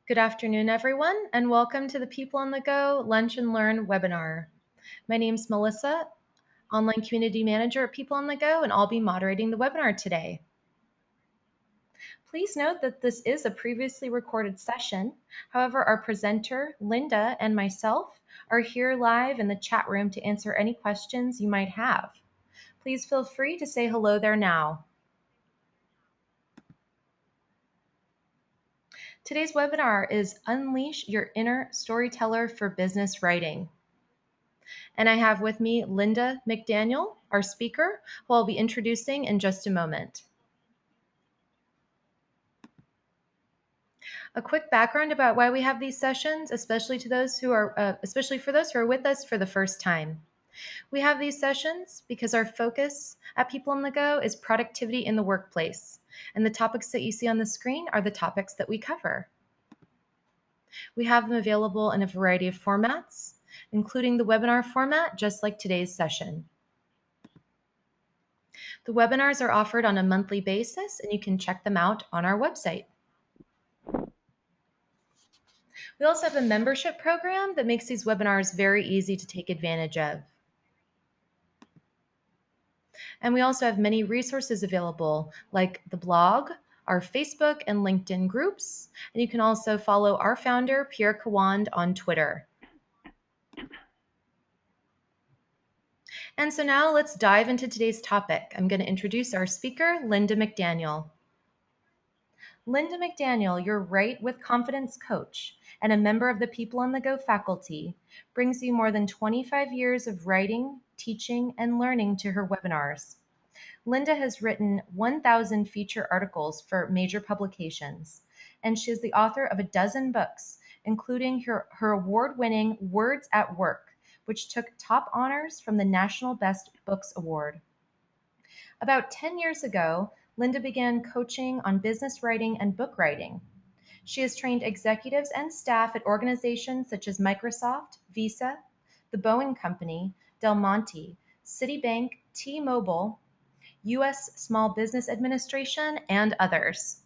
Good afternoon, everyone, and welcome to the People on the Go Lunch and Learn webinar. My name is Melissa, Online Community Manager at People on the Go, and I'll be moderating the webinar today. Please note that this is a previously recorded session. However, our presenter, Linda, and myself are here live in the chat room to answer any questions you might have. Please feel free to say hello there now. Today's webinar is Unleash Your Inner Storyteller for Business Writing. And I have with me Linda McDaniel, our speaker, who I'll be introducing in just a moment. A quick background about why we have these sessions, especially for those who are with us for the first time. We have these sessions because our focus at People on the Go is productivity in the workplace, and the topics that you see on the screen are the topics that we cover. We have them available in a variety of formats, including the webinar format, just like today's session. The webinars are offered on a monthly basis, and you can check them out on our website. We also have a membership program that makes these webinars very easy to take advantage of. And we also have many resources available, like the blog, our Facebook and LinkedIn groups, and you can also follow our founder, Pierre Khawand, on Twitter. And so now let's dive into today's topic. I'm going to introduce our speaker, Linda McDaniel. Linda McDaniel, your Write with Confidence coach and a member of the People on the Go faculty, brings you more than 25 years of writing, teaching, and learning to her webinars. Linda has written 1,000 feature articles for major publications, and she is the author of a dozen books, including her award-winning Words at Work, which took top honors from the National Best Books Award. About 10 years ago, Linda began coaching on business writing and book writing. She has trained executives and staff at organizations such as Microsoft, Visa, the Boeing Company, Del Monte, Citibank, T-Mobile, U.S. Small Business Administration, and others.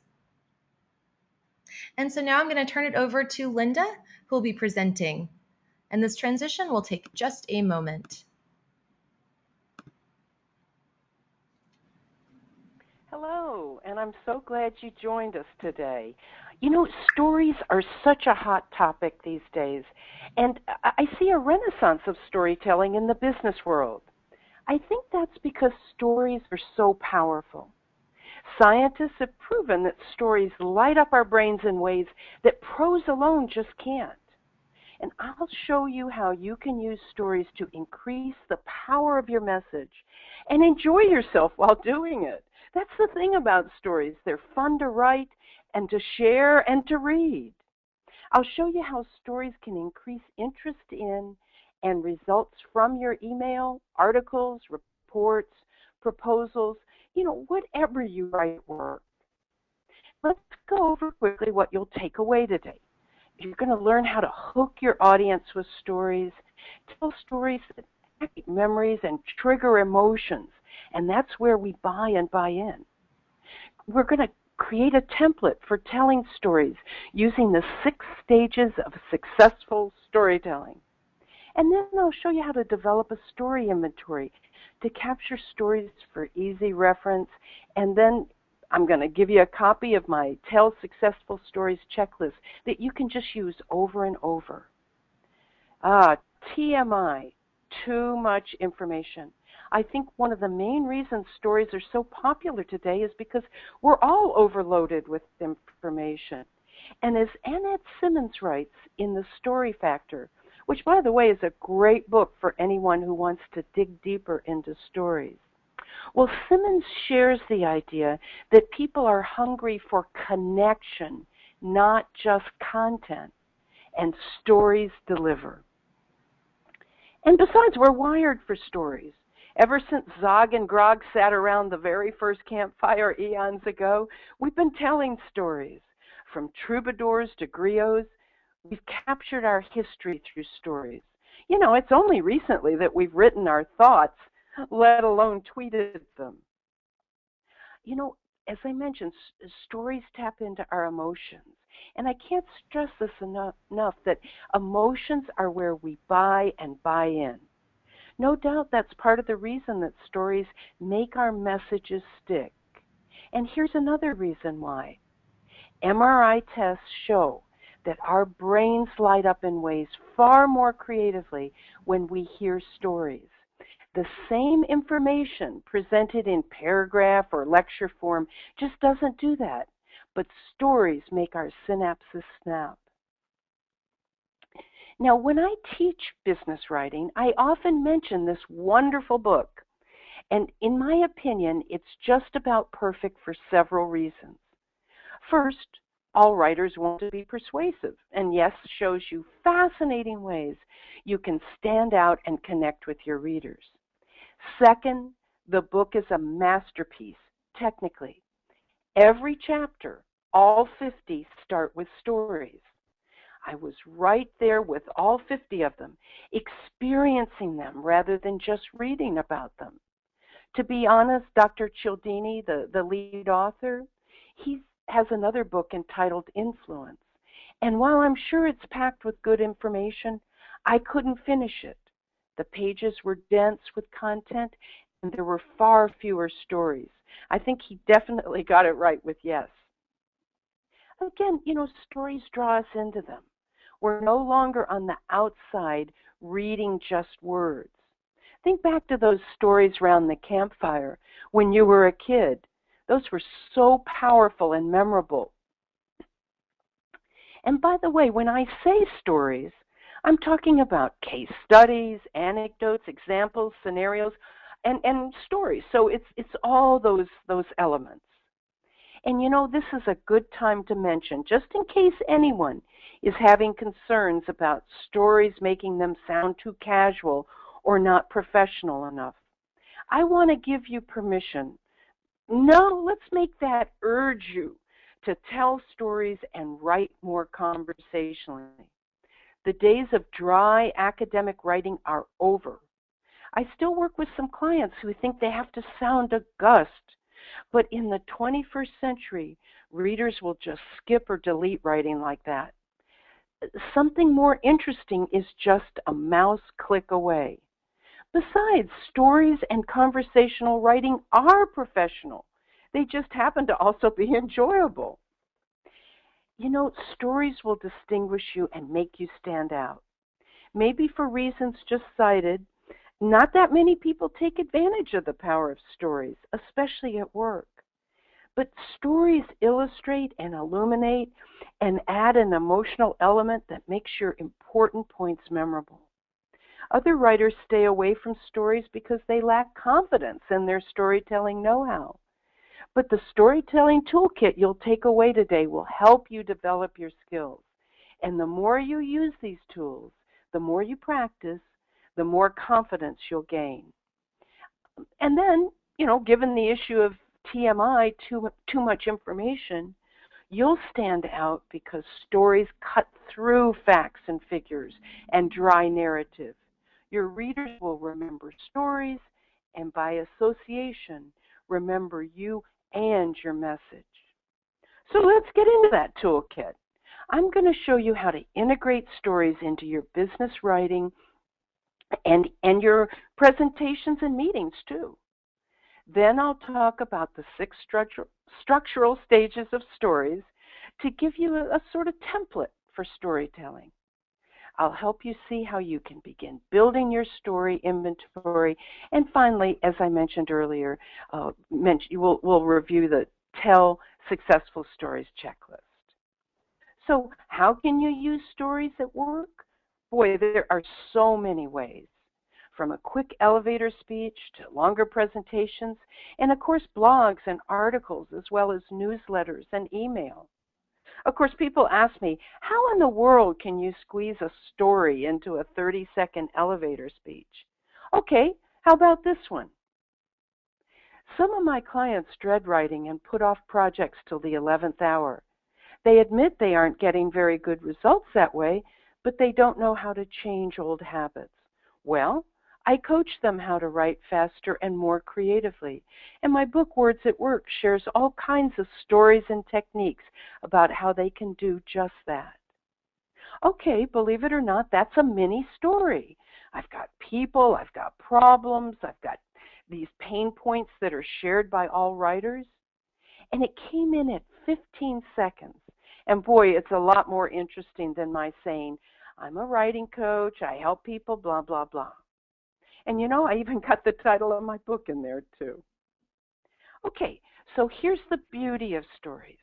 And so now I'm going to turn it over to Linda, who will be presenting. And this transition will take just a moment. Hello, and I'm so glad you joined us today. You know, stories are such a hot topic these days, and I see a renaissance of storytelling in the business world. I think that's because stories are so powerful. Scientists have proven that stories light up our brains in ways that prose alone just can't. And I'll show you how you can use stories to increase the power of your message and enjoy yourself while doing it. That's the thing about stories. They're fun to write and to share and to read. I'll show you how stories can increase interest in and results from your email, articles, reports, proposals, whatever you write work. Let's go over quickly what you'll take away today. You're going to learn how to hook your audience with stories, tell stories that activate memories and trigger emotions, and that's where we buy in. We're going to create a template for telling stories using the 6 stages of successful storytelling. And then I'll show you how to develop a story inventory to capture stories for easy reference. And then I'm going to give you a copy of my Tell Successful Stories checklist that you can just use over and over. TMI, too much information. I think one of the main reasons stories are so popular today is because we're all overloaded with information. And as Annette Simmons writes in The Story Factor, which, by the way, is a great book for anyone who wants to dig deeper into stories. Well, Simmons shares the idea that people are hungry for connection, not just content, and stories deliver. And besides, we're wired for stories. Ever since Zog and Grog sat around the very first campfire eons ago, we've been telling stories. From troubadours to griots, we've captured our history through stories. You know, it's only recently that we've written our thoughts, let alone tweeted them. You know, as I mentioned, stories tap into our emotions. And I can't stress this enough that emotions are where we buy and buy in. No doubt that's part of the reason that stories make our messages stick. And here's another reason why. MRI tests show that our brains light up in ways far more creatively when we hear stories. The same information presented in paragraph or lecture form just doesn't do that, but stories make our synapses snap. Now, when I teach business writing, I often mention this wonderful book, and in my opinion, it's just about perfect for several reasons. First, all writers want to be persuasive, and yes, shows you fascinating ways you can stand out and connect with your readers. Second, the book is a masterpiece, technically. Every chapter, all 50, start with stories. I was right there with all 50 of them, experiencing them rather than just reading about them. To be honest, Dr. Cialdini, the lead author, he has another book entitled Influence. And while I'm sure it's packed with good information, I couldn't finish it. The pages were dense with content, and there were far fewer stories. I think he definitely got it right with Yes. Again, stories draw us into them. We're no longer on the outside reading just words. Think back to those stories around the campfire when you were a kid. Those were so powerful and memorable. And by the way, when I say stories, I'm talking about case studies, anecdotes, examples, scenarios, and stories. So it's all those elements. And this is a good time to mention, just in case anyone is having concerns about stories making them sound too casual or not professional enough. I want to give you permission. No, let's make that urge you to tell stories and write more conversationally. The days of dry academic writing are over. I still work with some clients who think they have to sound august, but in the 21st century, readers will just skip or delete writing like that. Something more interesting is just a mouse click away. Besides, stories and conversational writing are professional. They just happen to also be enjoyable. Stories will distinguish you and make you stand out. Maybe for reasons just cited, not that many people take advantage of the power of stories, especially at work. But stories illustrate and illuminate and add an emotional element that makes your important points memorable. Other writers stay away from stories because they lack confidence in their storytelling know-how. But the storytelling toolkit you'll take away today will help you develop your skills. And the more you use these tools, the more you practice, the more confidence you'll gain. And then, given the issue of TMI, too much information, you'll stand out because stories cut through facts and figures and dry narrative. Your readers will remember stories, and by association, remember you and your message. So let's get into that toolkit. I'm going to show you how to integrate stories into your business writing and your presentations and meetings too. Then I'll talk about the 6 structural stages of stories to give you a sort of template for storytelling. I'll help you see how you can begin building your story inventory. And finally, as I mentioned earlier, we'll review the Tell Successful Stories checklist. So how can you use stories at work? Boy, there are so many ways. From a quick elevator speech to longer presentations, and of course blogs and articles, as well as newsletters and email. Of course, people ask me, how in the world can you squeeze a story into a 30-second elevator speech? Okay, how about this one? Some of my clients dread writing and put off projects till the 11th hour. They admit they aren't getting very good results that way, but they don't know how to change old habits. Well, I coach them how to write faster and more creatively. And my book, Words at Work, shares all kinds of stories and techniques about how they can do just that. Okay, believe it or not, that's a mini story. I've got people, I've got problems, I've got these pain points that are shared by all writers. And it came in at 15 seconds. And boy, it's a lot more interesting than my saying, I'm a writing coach, I help people, blah, blah, blah. And you know, I even got the title of my book in there too. Okay, so here's the beauty of stories.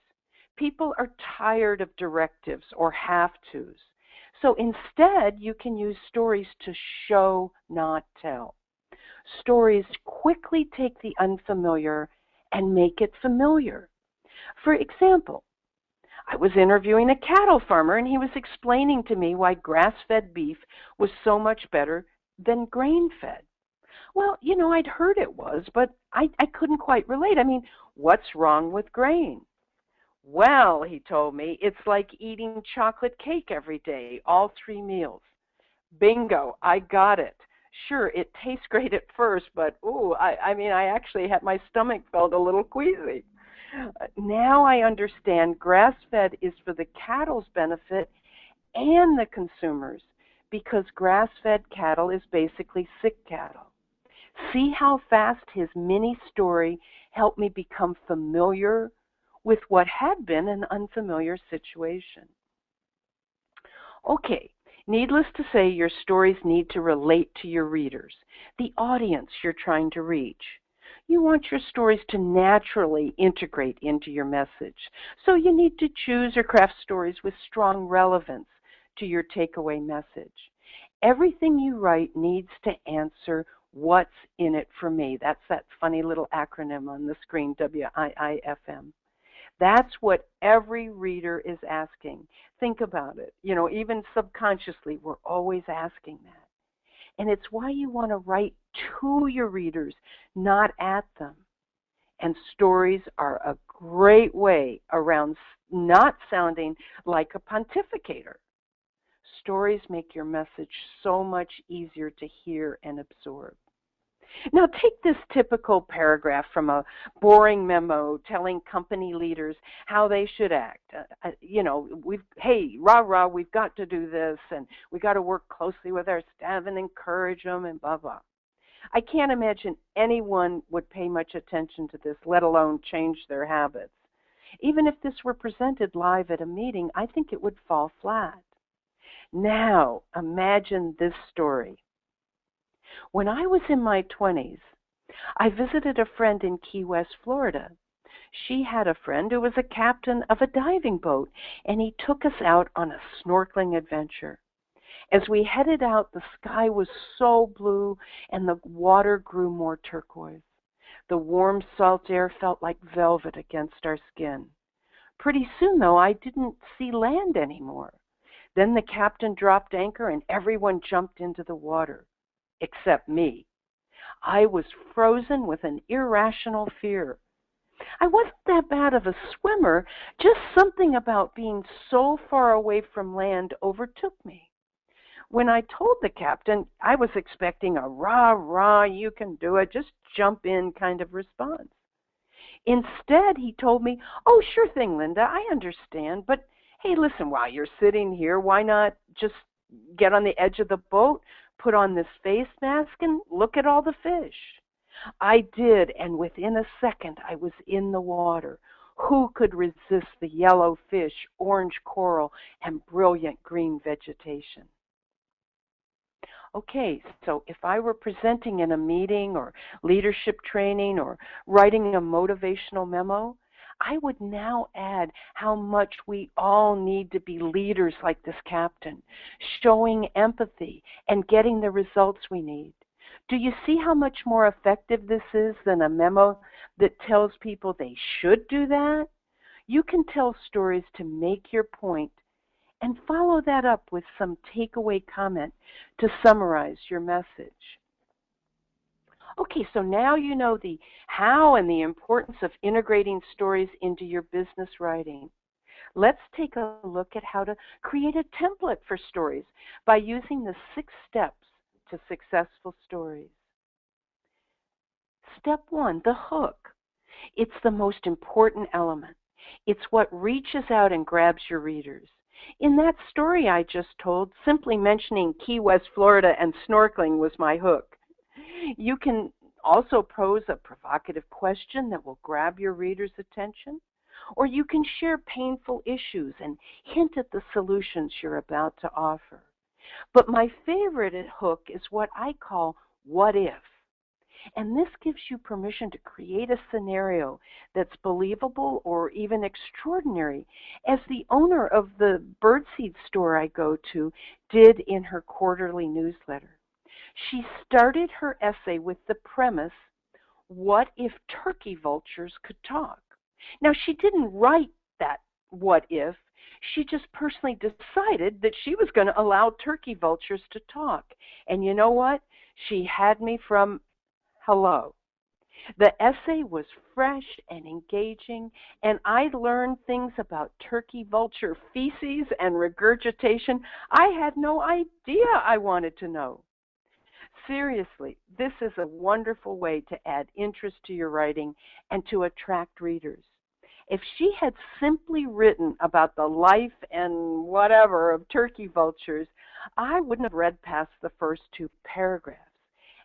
People are tired of directives or have-tos. So instead, you can use stories to show, not tell. Stories quickly take the unfamiliar and make it familiar. For example, I was interviewing a cattle farmer, and he was explaining to me why grass-fed beef was so much better than grain-fed. Well, you know, I'd heard it was, but I couldn't quite relate. I mean, what's wrong with grain? Well, he told me, it's like eating chocolate cake every day, all 3 meals. Bingo, I got it. Sure, it tastes great at first, but ooh, I mean, I actually had my stomach felt a little queasy. Now I understand grass-fed is for the cattle's benefit and the consumers, because grass-fed cattle is basically sick cattle. See how fast his mini story helped me become familiar with what had been an unfamiliar situation. Okay, needless to say, your stories need to relate to your readers, the audience you're trying to reach. You want your stories to naturally integrate into your message, so you need to choose or craft stories with strong relevance to your takeaway message. Everything you write needs to answer what's in it for me. That's that funny little acronym on the screen, WIIFM. That's what every reader is asking. Think about it. You know, even subconsciously, we're always asking that. And it's why you want to write to your readers, not at them. And stories are a great way around not sounding like a pontificator. Stories make your message so much easier to hear and absorb. Now take this typical paragraph from a boring memo telling company leaders how they should act. Hey, rah, rah, we've got to do this, and we got to work closely with our staff and encourage them, and blah, blah. I can't imagine anyone would pay much attention to this, let alone change their habits. Even if this were presented live at a meeting, I think it would fall flat. Now, imagine this story. When I was in my 20s, I visited a friend in Key West, Florida. She had a friend who was a captain of a diving boat, and he took us out on a snorkeling adventure. As we headed out, the sky was so blue, and the water grew more turquoise. The warm, salt air felt like velvet against our skin. Pretty soon, though, I didn't see land anymore. Then the captain dropped anchor, and everyone jumped into the water. Except me. I was frozen with an irrational fear. I wasn't that bad of a swimmer, just something about being so far away from land overtook me. When I told the captain, I was expecting a rah, rah, you can do it, just jump in kind of response. Instead, he told me, oh, sure thing, Linda, I understand, but hey, listen, while you're sitting here, why not just get on the edge of the boat, put on this face mask, and look at all the fish? I did, and within a second, I was in the water. Who could resist the yellow fish, orange coral, and brilliant green vegetation? Okay, so if I were presenting in a meeting or leadership training or writing a motivational memo, I would now add how much we all need to be leaders like this captain, showing empathy and getting the results we need. Do you see how much more effective this is than a memo that tells people they should do that? You can tell stories to make your point and follow that up with some takeaway comment to summarize your message. Okay, so now you know the how and the importance of integrating stories into your business writing. Let's take a look at how to create a template for stories by using the 6 steps to successful stories. Step one, the hook. It's the most important element. It's what reaches out and grabs your readers. In that story I just told, simply mentioning Key West, Florida and snorkeling was my hook. You can also pose a provocative question that will grab your reader's attention, or you can share painful issues and hint at the solutions you're about to offer. But my favorite hook is what I call what if. And this gives you permission to create a scenario that's believable or even extraordinary, as the owner of the birdseed store I go to did in her quarterly newsletter. She started her essay with the premise, what if turkey vultures could talk? Now, she didn't write that what if. She just personally decided that she was going to allow turkey vultures to talk. And you know what? She had me from hello. The essay was fresh and engaging, and I learned things about turkey vulture feces and regurgitation I had no idea I wanted to know. Seriously, this is a wonderful way to add interest to your writing and to attract readers. If she had simply written about the life and whatever of turkey vultures, I wouldn't have read past the first two paragraphs.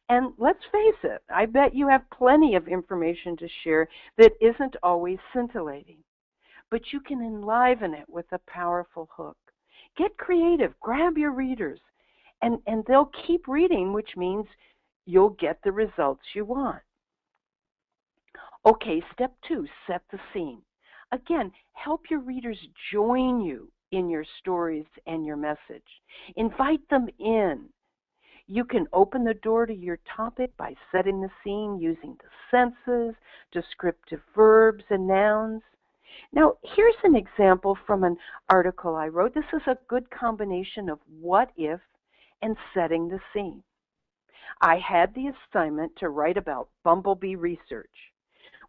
And let's face it, I bet you have plenty of information to share that isn't always scintillating. But you can enliven it with a powerful hook. Get creative, grab your readers, and they'll keep reading, which means you'll get the results you want. Okay, step two, set the scene. Again, help your readers join you in your stories and your message. Invite them in. You can open the door to your topic by setting the scene using the senses, descriptive verbs, and nouns. Now, here's an example from an article I wrote. This is a good combination of what if and setting the scene. I had the assignment to write about bumblebee research,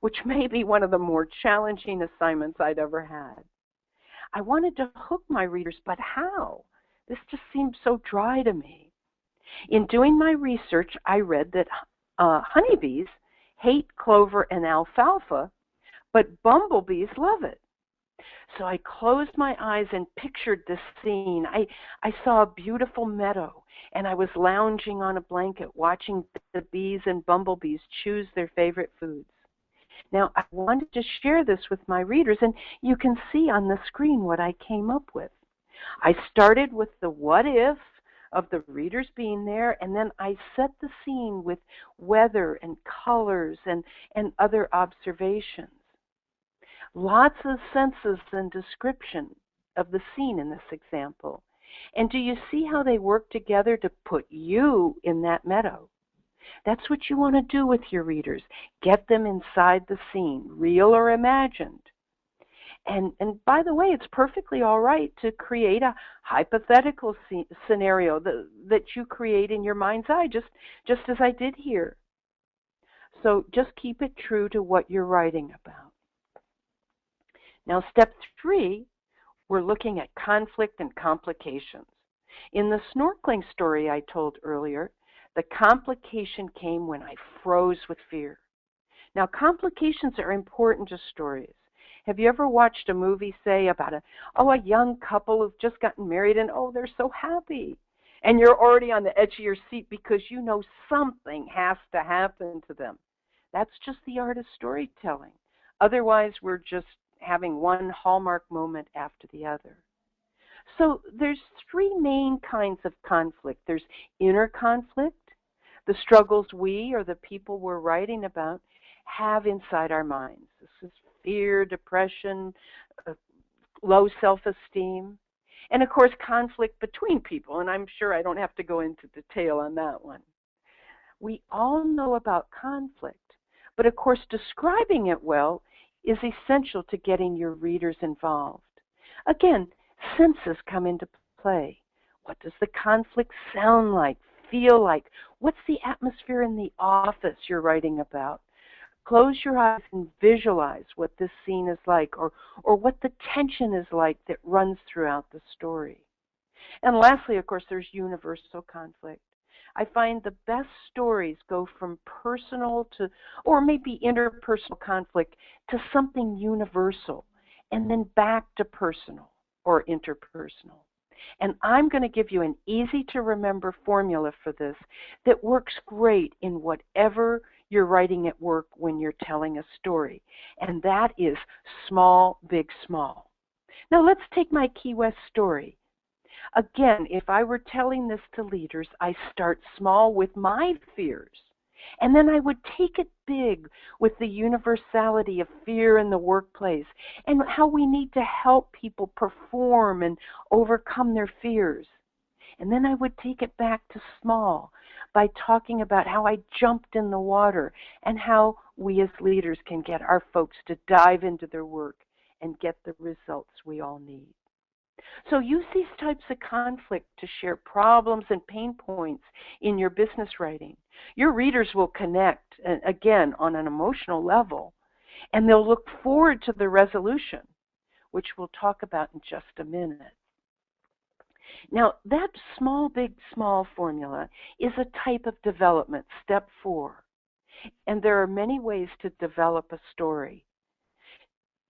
which may be one of the more challenging assignments I'd ever had. I wanted to hook my readers, but how? This just seemed so dry to me. In doing my research, I read that honeybees hate clover and alfalfa, but bumblebees love it. So I closed my eyes and pictured this scene. I saw a beautiful meadow, and I was lounging on a blanket watching the bees and bumblebees choose their favorite foods. Now, I wanted to share this with my readers, and you can see on the screen what I came up with. I started with the what if of the readers being there, and then I set the scene with weather and colors and other observations. Lots of senses and description of the scene in this example. And do you see how they work together to put you in that meadow? That's what you want to do with your readers. Get them inside the scene, real or imagined. And by the way, it's perfectly all right to create a hypothetical scenario that you create in your mind's eye, just as I did here. So just keep it true to what you're writing about. Now, step 3, we're looking at conflict and complications. In the snorkeling story I told earlier, the complication came when I froze with fear. Now, complications are important to stories. Have you ever watched a movie, say, about a young couple who've just gotten married and, they're so happy? And you're already on the edge of your seat because you know something has to happen to them. That's just the art of storytelling. Otherwise, we're just having one hallmark moment after the other. So there's 3 main kinds of conflict. There's inner conflict, the struggles we or the people we're writing about have inside our minds. This is fear, depression, low self-esteem, and of course conflict between people, and I'm sure I don't have to go into detail on that one. We all know about conflict, but of course describing it well is essential to getting your readers involved. Again, senses come into play. What does the conflict sound like, feel like? What's the atmosphere in the office you're writing about? Close your eyes and visualize what this scene is like, or what the tension is like that runs throughout the story. And lastly, of course, there's universal conflict. I find the best stories go from personal to, or maybe interpersonal conflict, to something universal, and then back to personal or interpersonal. And I'm going to give you an easy to remember formula for this that works great in whatever you're writing at work when you're telling a story. And that is small, big, small. Now let's take my Key West story. Again, if I were telling this to leaders, I start small with my fears. And then I would take it big with the universality of fear in the workplace and how we need to help people perform and overcome their fears. And then I would take it back to small by talking about how I jumped in the water and how we as leaders can get our folks to dive into their work and get the results we all need. So use these types of conflict to share problems and pain points in your business writing. Your readers will connect, again, on an emotional level, and they'll look forward to the resolution, which we'll talk about in just a minute. Now, that small, big, small formula is a type of development, step 4. And there are many ways to develop a story.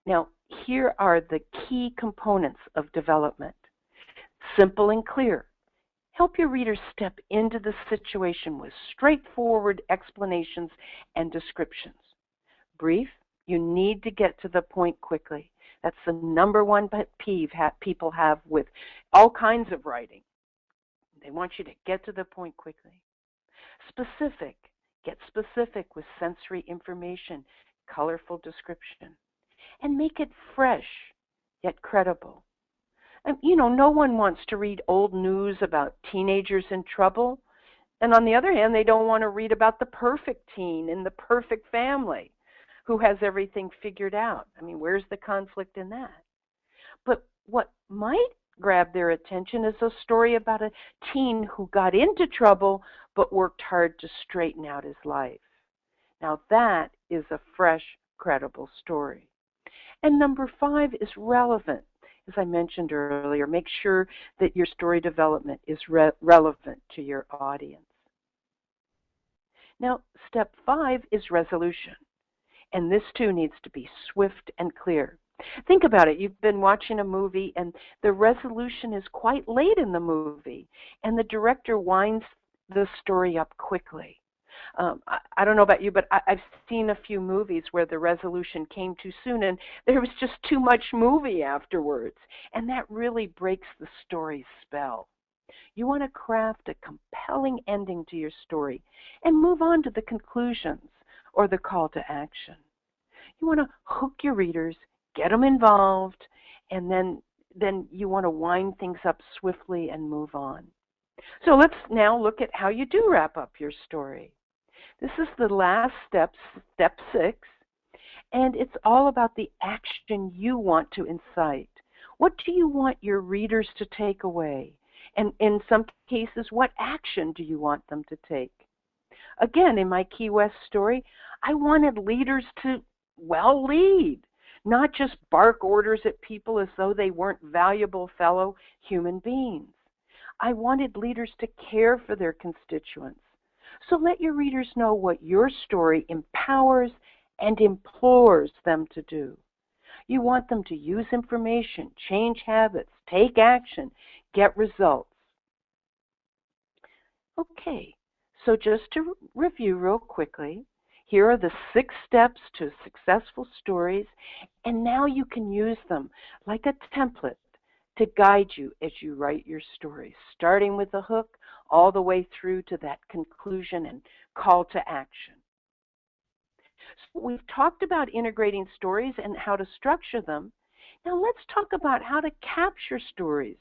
Now, here are the key components of development. Simple and clear. Help your readers step into the situation with straightforward explanations and descriptions. Brief, you need to get to the point quickly. That's the number one pet peeve people have with all kinds of writing. They want you to get to the point quickly. Specific, get specific with sensory information, colorful description. And make it fresh, yet credible. And, no one wants to read old news about teenagers in trouble. And on the other hand, they don't want to read about the perfect teen in the perfect family who has everything figured out. I mean, where's the conflict in that? But what might grab their attention is a story about a teen who got into trouble but worked hard to straighten out his life. Now that is a fresh, credible story. And number 5 is relevant. As I mentioned earlier, make sure that your story development is relevant to your audience. Now, step 5 is resolution. And this too needs to be swift and clear. Think about it. You've been watching a movie and the resolution is quite late in the movie, and the director winds the story up quickly. I don't know about you, but I've seen a few movies where the resolution came too soon and there was just too much movie afterwards. And that really breaks the story's spell. You want to craft a compelling ending to your story and move on to the conclusions or the call to action. You want to hook your readers, get them involved, and then you want to wind things up swiftly and move on. So let's now look at how you do wrap up your story. This is the last step, step 6, and it's all about the action you want to incite. What do you want your readers to take away? And in some cases, what action do you want them to take? Again, in my Key West story, I wanted leaders to, lead, not just bark orders at people as though they weren't valuable fellow human beings. I wanted leaders to care for their constituents. So let your readers know what your story empowers and implores them to do. You want them to use information, change habits, take action, get results. Okay, so just to review real quickly, here are the 6 steps to successful stories, and now you can use them like a template to guide you as you write your story, starting with the hook all the way through to that conclusion and call to action. So we've talked about integrating stories and how to structure them. Now let's talk about how to capture stories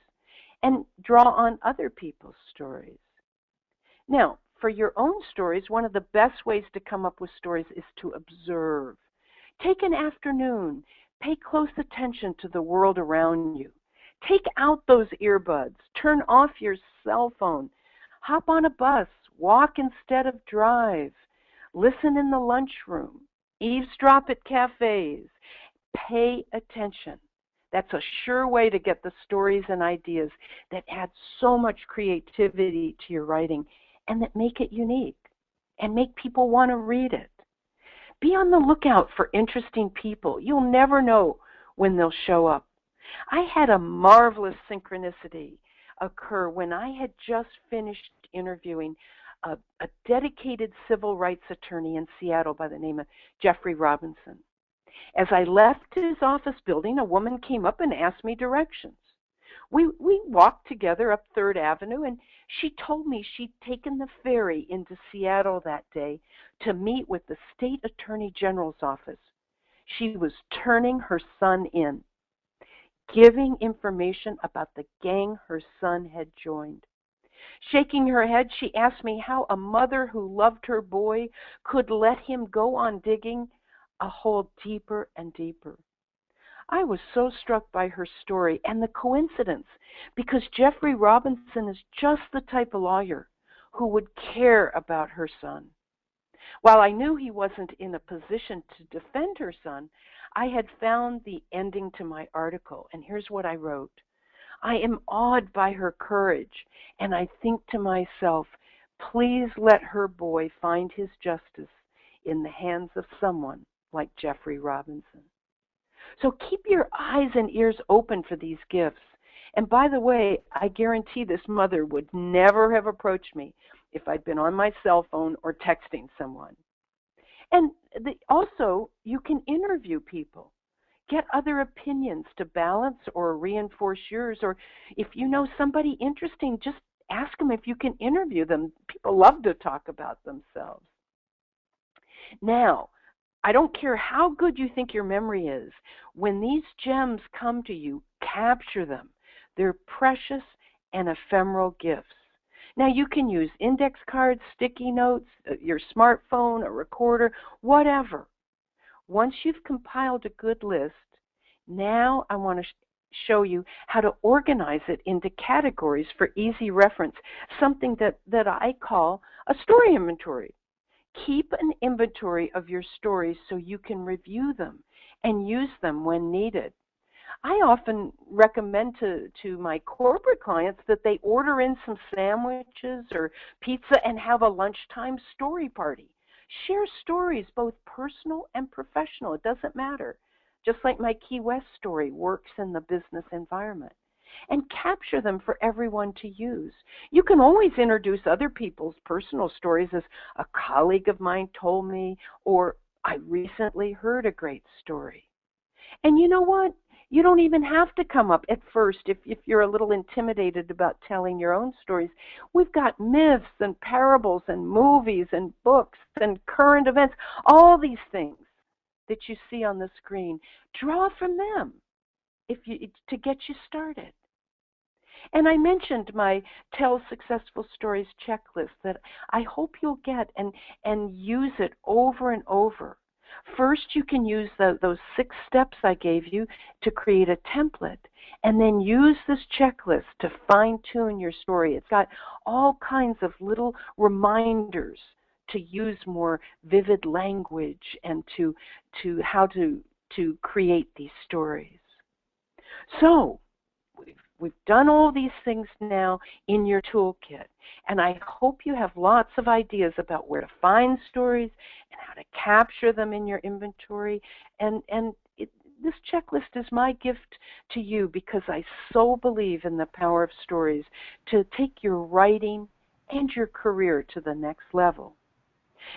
and draw on other people's stories. Now, for your own stories, one of the best ways to come up with stories is to observe. Take an afternoon, pay close attention to the world around you. Take out those earbuds, turn off your cell phone, hop on a bus, walk instead of drive, listen in the lunchroom, eavesdrop at cafes. Pay attention. That's a sure way to get the stories and ideas that add so much creativity to your writing and that make it unique and make people want to read it. Be on the lookout for interesting people. You'll never know when they'll show up. I had a marvelous synchronicity occur when I had just finished interviewing a dedicated civil rights attorney in Seattle by the name of Jeffrey Robinson. As I left his office building, a woman came up and asked me directions. We walked together up 3rd Avenue, and she told me she'd taken the ferry into Seattle that day to meet with the state attorney general's office. She was turning her son in, giving information about the gang her son had joined. Shaking her head, she asked me how a mother who loved her boy could let him go on digging a hole deeper and deeper. I was so struck by her story and the coincidence, because Jeffrey Robinson is just the type of lawyer who would care about her son. While I knew he wasn't in a position to defend her son, I had found the ending to my article, and here's what I wrote. I am awed by her courage, and I think to myself, please let her boy find his justice in the hands of someone like Jeffrey Robinson. So keep your eyes and ears open for these gifts. And by the way, I guarantee this mother would never have approached me if I'd been on my cell phone or texting someone. And also, you can interview people. Get other opinions to balance or reinforce yours. Or if you know somebody interesting, just ask them if you can interview them. People love to talk about themselves. Now, I don't care how good you think your memory is. When these gems come to you, capture them. They're precious and ephemeral gifts. Now, you can use index cards, sticky notes, your smartphone, a recorder, whatever. Once you've compiled a good list, now I want to show you how to organize it into categories for easy reference, something that I call a story inventory. Keep an inventory of your stories so you can review them and use them when needed. I often recommend to my corporate clients that they order in some sandwiches or pizza and have a lunchtime story party. Share stories, both personal and professional. It doesn't matter. Just like my Key West story works in the business environment. And capture them for everyone to use. You can always introduce other people's personal stories as a colleague of mine told me, or I recently heard a great story. And you know what? You don't even have to come up at first if you're a little intimidated about telling your own stories. We've got myths and parables and movies and books and current events, all these things that you see on the screen. Draw from them to get you started. And I mentioned my Tell Successful Stories checklist that I hope you'll get and use it over and over. First, you can use those 6 steps I gave you to create a template, and then use this checklist to fine-tune your story. It's got all kinds of little reminders to use more vivid language and to how to create these stories. So, we've done all these things now in your toolkit, and I hope you have lots of ideas about where to find stories and how to capture them in your inventory. This checklist is my gift to you because I so believe in the power of stories to take your writing and your career to the next level.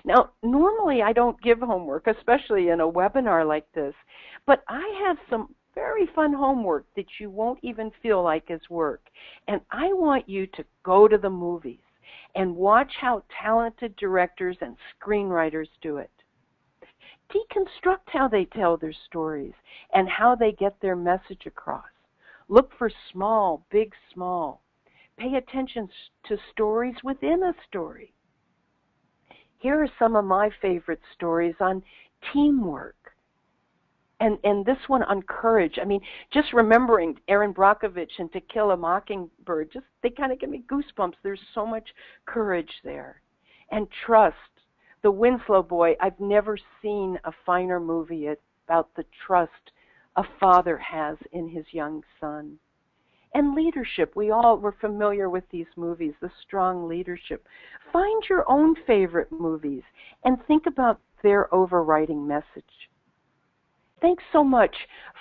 Now, normally I don't give homework, especially in a webinar like this, but I have some very fun homework that you won't even feel like is work. And I want you to go to the movies and watch how talented directors and screenwriters do it. Deconstruct how they tell their stories and how they get their message across. Look for small, big, small. Pay attention to stories within a story. Here are some of my favorite stories on teamwork. And this one on courage. I mean, just remembering Erin Brockovich and To Kill a Mockingbird, they kind of give me goosebumps. There's so much courage there. And trust. The Winslow Boy, I've never seen a finer movie about the trust a father has in his young son. And leadership, we're familiar with these movies, the strong leadership. Find your own favorite movies and think about their overriding message. Thanks so much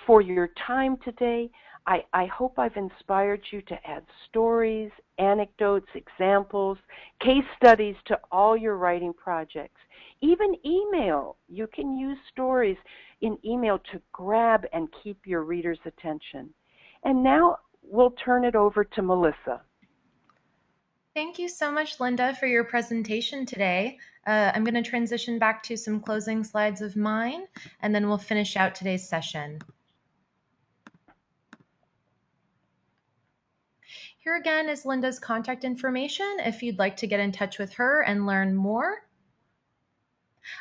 for your time today. I hope I've inspired you to add stories, anecdotes, examples, case studies to all your writing projects. Even email. You can use stories in email to grab and keep your readers' attention. And now we'll turn it over to Melissa. Thank you so much, Linda, for your presentation today. I'm going to transition back to some closing slides of mine, and then we'll finish out today's session. Here again is Linda's contact information if you'd like to get in touch with her and learn more.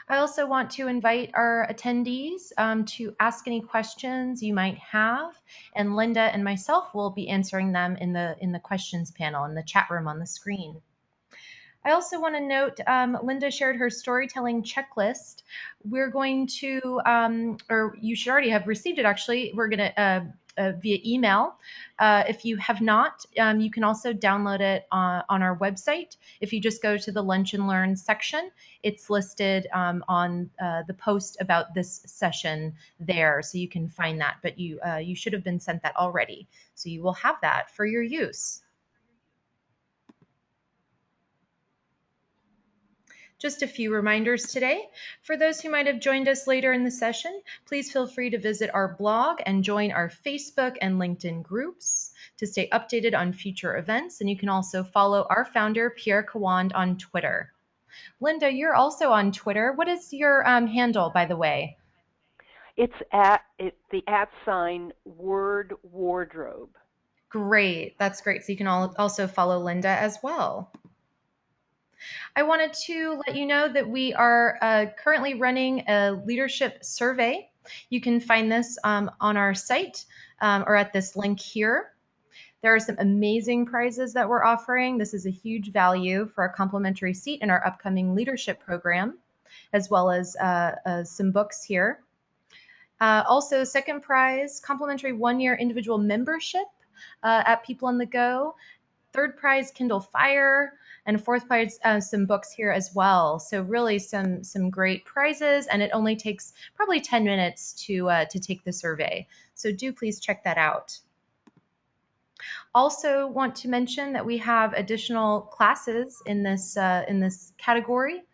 I also want to invite our attendees to ask any questions you might have, and Linda and myself will be answering them in the questions panel in the chat room on the screen. I also want to note, Linda shared her storytelling checklist. We're going to, or you should already have received it actually. We're going to, via email. If you have not, you can also download it on our website. If you just go to the Lunch and Learn section, it's listed on the post about this session there, so you can find that. But you should have been sent that already, so you will have that for your use. Just a few reminders today. For those who might have joined us later in the session, please feel free to visit our blog and join our Facebook and LinkedIn groups to stay updated on future events. And you can also follow our founder, Pierre Khawand, on Twitter. Linda, you're also on Twitter. What is your handle, by the way? It's the @ word wardrobe. Great. That's great. So you can also follow Linda as well. I wanted to let you know that we are currently running a leadership survey. You can find this on our site or at this link here. There are some amazing prizes that we're offering. This is a huge value for a complimentary seat in our upcoming leadership program, as well as some books here. Also, second prize, complimentary one-year individual membership at People on the Go. Third prize, Kindle Fire, and fourth prize, some books here as well. So really some great prizes, and it only takes probably 10 minutes to take the survey. So do please check that out. Also want to mention that we have additional classes in this category.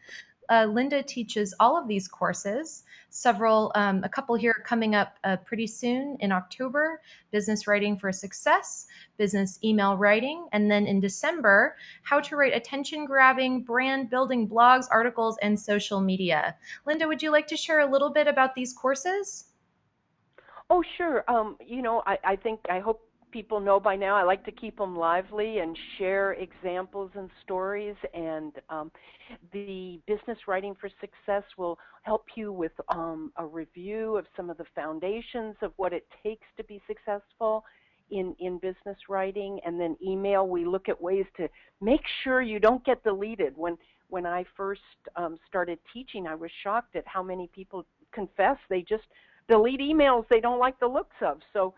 Linda teaches all of these courses, a couple here coming up pretty soon in October: business writing for success, business email writing, and then in December, how to write attention-grabbing, brand-building blogs, articles, and social media. Linda, would you like to share a little bit about these courses? Oh, sure. I hope people know by now I like to keep them lively and share examples and stories. And the Business Writing for Success will help you with a review of some of the foundations of what it takes to be successful in business writing. And then email, we look at ways to make sure you don't get deleted. When I first started teaching, I was shocked at how many people confess they just delete emails they don't like the looks of. So,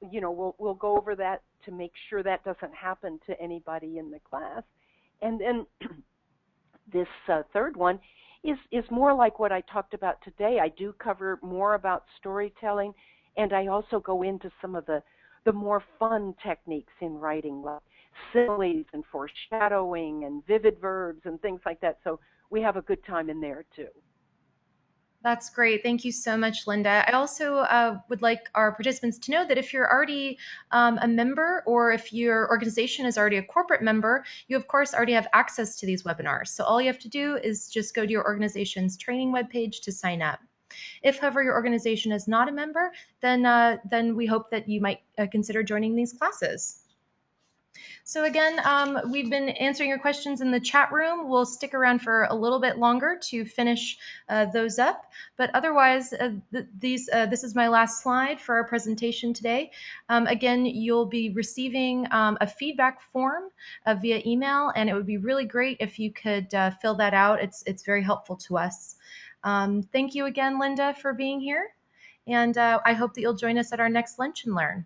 we'll go over that to make sure that doesn't happen to anybody in the class. And then this third one is more like what I talked about today. I do cover more about storytelling, and I also go into some of the more fun techniques in writing, like similes and foreshadowing and vivid verbs and things like that. So we have a good time in there too. That's great. Thank you so much, Linda. I also would like our participants to know that if you're already a member, or if your organization is already a corporate member, you of course already have access to these webinars. So all you have to do is just go to your organization's training webpage to sign up. If, however, your organization is not a member, then we hope that you might consider joining these classes. So again, we've been answering your questions in the chat room. We'll stick around for a little bit longer to finish those up. But otherwise, this is my last slide for our presentation today. Again, you'll be receiving a feedback form via email, and it would be really great if you could fill that out. It's very helpful to us. Thank you again, Linda, for being here. And I hope that you'll join us at our next Lunch and Learn.